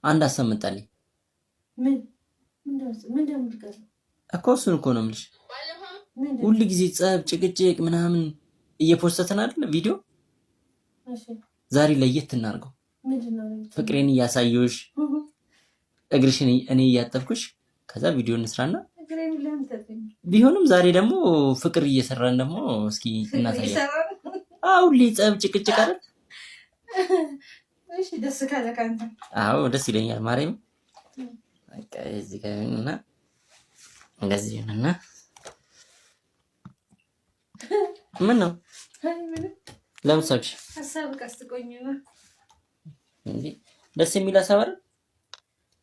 አንድ አሰምጣልኝ ምን ደም እኮ እሱን እኮ ነው የምልሽ። ሁሉ ጊዜ ጸብ፣ ጭቅጭቅ ምናምን እየፖስተትን አይደል ቪዲዮ። ዛሬ ለየት እናድርገው። ፍቅሬን እያሳየሁሽ እግርሽን እኔ እያጠብኩሽ ከዛ ቪዲዮ እንስራና ቢሆንም ዛሬ ደግሞ ፍቅር እየሰራን ደግሞ እስኪ እናሳያለን። ሁሌ ጸብ፣ ጭቅጭቅ አይደል? እሺ ደስ ካለ ካንተ አዎ ደስ ይለኛል። ማርያም በቃ እዚህ ጋር እና እንደዚህ እና ምን ነው ለምሳሌ ሐሳብ ካስተቆኝና እንዴ ደስ የሚል ሐሳብ አይደል?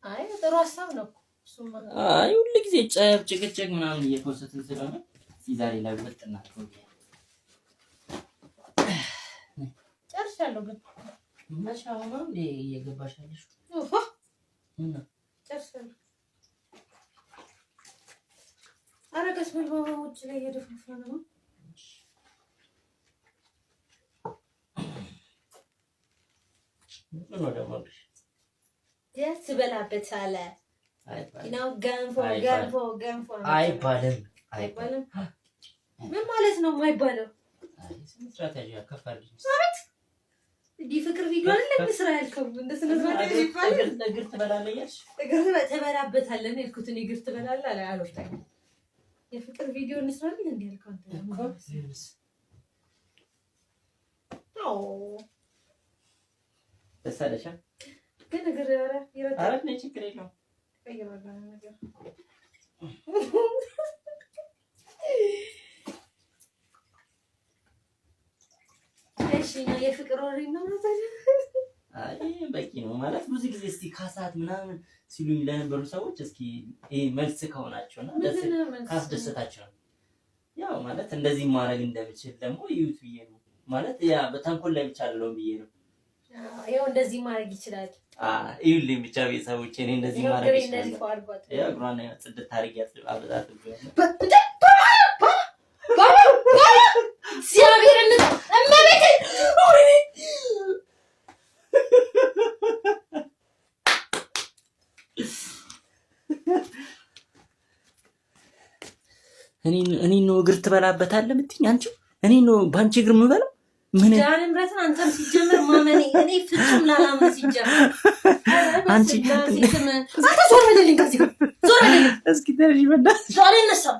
አይ ጥሩ ሐሳብ ነው እሱማ። አይ ሁሉ ጊዜ ጸብ፣ ጭቅጭቅ ምናምን እየፖስትን ስለሆነ ዛሬ ላይ ወጥና ጨርሻለሁ። ግን ማሻአላ እንዴ እየገባሽ አለሽ? ኦሆ እና ጨርሻለሁ። አረጋስ መልባባዎች ላይ እየደፈፈ ነው። ምን ወደማለሽ ደስ በላበታለ ነው። ገንፎ አይባልም። ምን ማለት ነው የማይባለው? ስትራቴጂ አከፋልኝ እንዲህ ፍቅር ቪዲዮ አይደለም ስራ ያልከው እንደ ስለዚህ ይባላል። እግር ትበላለሽ፣ እግር ትበላበታለህ። እልኩትን እግር ትበላለህ አለ አልወጣኝ። የፍቅር ቪዲዮ እንስራለን እንዴ ያልከው አንተ ነው። ተሳለሻ ግን እግር ይረዳ አረት ነው ችግር የለውም። ቀይራላ ነገር እሺ ነው የፍቅር ወሬ ነው ማለት አይ በቂ ነው ማለት ብዙ ጊዜ እስቲ ካሳት ምናምን ሲሉኝ ለነበሩ ሰዎች እስኪ ይሄ መልስ ከሆናቸውና ካስደሰታቸው ያው ማለት እንደዚህ ማድረግ እንደምችል ደግሞ ይዩት ብዬ ነው ማለት ያ በተንኮል ላይ ብቻ አይደለም ብዬ ነው። ያው እንደዚህ ማድረግ ይችላል። ይኸውልኝ ብቻ ቤተሰቦቼ እኔ እንደዚህ ማድረግ ይችላል። ያው ግሯና ጽድት ታሪክ አብዛት ሲያቢርን እመቤቴ እኔ ነው እግር ትበላበታለህ የምትይኝ አንቺ? እኔ ነው ባንቺ እግር የምበላው? ምን ዳንምረትን አንተም ሲጀመር ማመኔ እኔ ፍጹም ላላምን ሲጀመር አንቺ ዞር በልልኝ ከዚህ ዞር በልልኝ እስኪ ተረጂ በእናትሽ አልነሳም